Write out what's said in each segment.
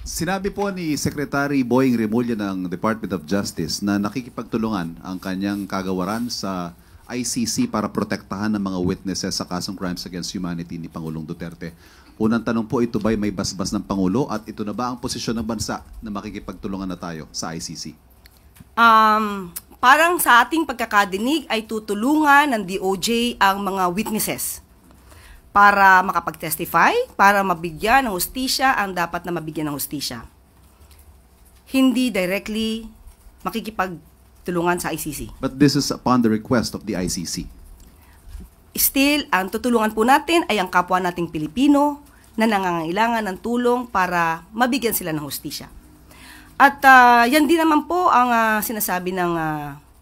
Sinabi po ni Secretary Boying Remulla ng Department of Justice na nakikipagtulungan ang kanyang kagawaran sa ICC para protektahan ng mga witnesses sa kasong crimes against humanity ni Pangulong Duterte. Unang tanong po, ito ba'y may basbas ng Pangulo at ito na ba ang posisyon ng bansa na makikipagtulungan na tayo sa ICC? Parang sa ating pagkakadinig ay tutulungan ng DOJ ang mga witnesses para makapag-testify, para mabigyan ng hustisya ang dapat na mabigyan ng hustisya. Hindi directly makikipagtulungan sa ICC. But this is upon the request of the ICC. Still, ang tutulungan po natin ay ang kapwa nating Pilipino na nangangailangan ng tulong para mabigyan sila ng hustisya. At yan din naman po ang sinasabi ng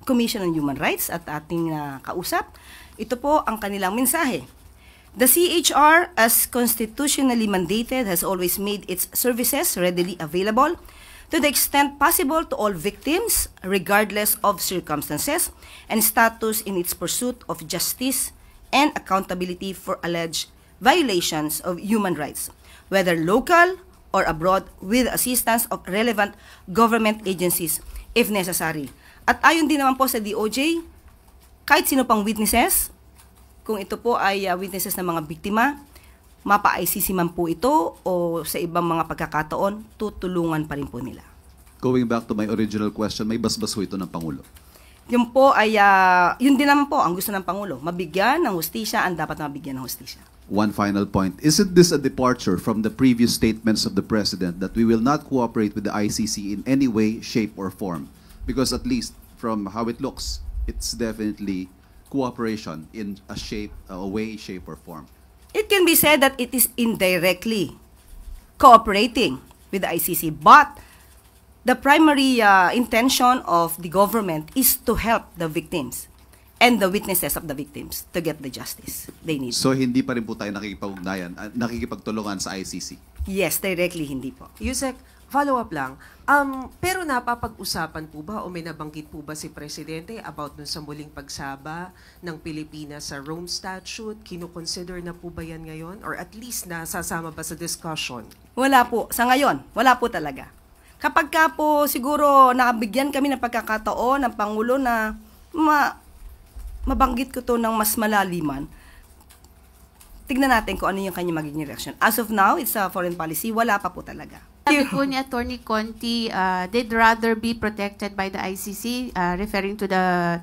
Commission on Human Rights at ating kausap. Ito po ang kanilang mensahe. The CHR, as constitutionally mandated, has always made its services readily available to the extent possible to all victims, regardless of circumstances and status, in its pursuit of justice and accountability for alleged violations of human rights, whether local or abroad, with assistance of relevant government agencies if necessary. At ayon din naman po sa DOJ, kahit sino pang witnesses, kung ito po ay witnesses ng mga biktima, mapa-ICC man po ito o sa ibang mga pagkakataon, tutulungan pa rin po nila. Going back to my original question, may basbas ho ito ng Pangulo? Yun po ay, yun din naman po ang gusto ng Pangulo, mabigyan ng hustisya ang dapat na mabigyan ng hustisya. One final point. Isn't this a departure from the previous statements of the President that we will not cooperate with the ICC in any way, shape, or form? Because at least from how it looks, it's definitely cooperation in a way, shape, or form. It can be said that it is indirectly cooperating with the ICC, but the primary intention of the government is to help the victims and the witnesses of the victims to get the justice they need. So hindi pa rin po tayo nakikipagtulungan sa ICC? Yes, directly hindi po. Yusek, follow-up lang. Pero napapag-usapan po ba o may nabanggit po ba si Presidente about dun sa muling pagsaba ng Pilipinas sa Rome Statute? Kino-consider na po ba yan ngayon? Or at least nasasama ba sa discussion? Wala po. Sa ngayon, wala po talaga. Kapag ka po siguro nakabigyan kami ng pagkakataon ng Pangulo na mabanggit ko to ng mas malaliman, tignan natin kung ano yung kanyang magiging reaction. As of now, it's a foreign policy. Wala pa po talaga. Sabi po ni Attorney Conti, they'd rather be protected by the ICC, referring to the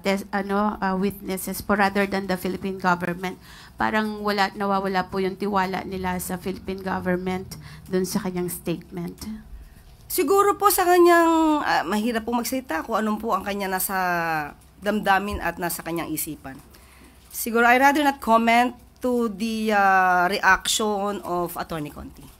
witnesses po rather than the Philippine government. Parang nawawala po yung tiwala nila sa Philippine government dun sa kanyang statement. Siguro po sa kanyang, mahirap po magsalita kung anong po ang kanya nasa damdamin at nasa kanyang isipan. Siguro, I'd rather not comment to the reaction of Attorney Conti.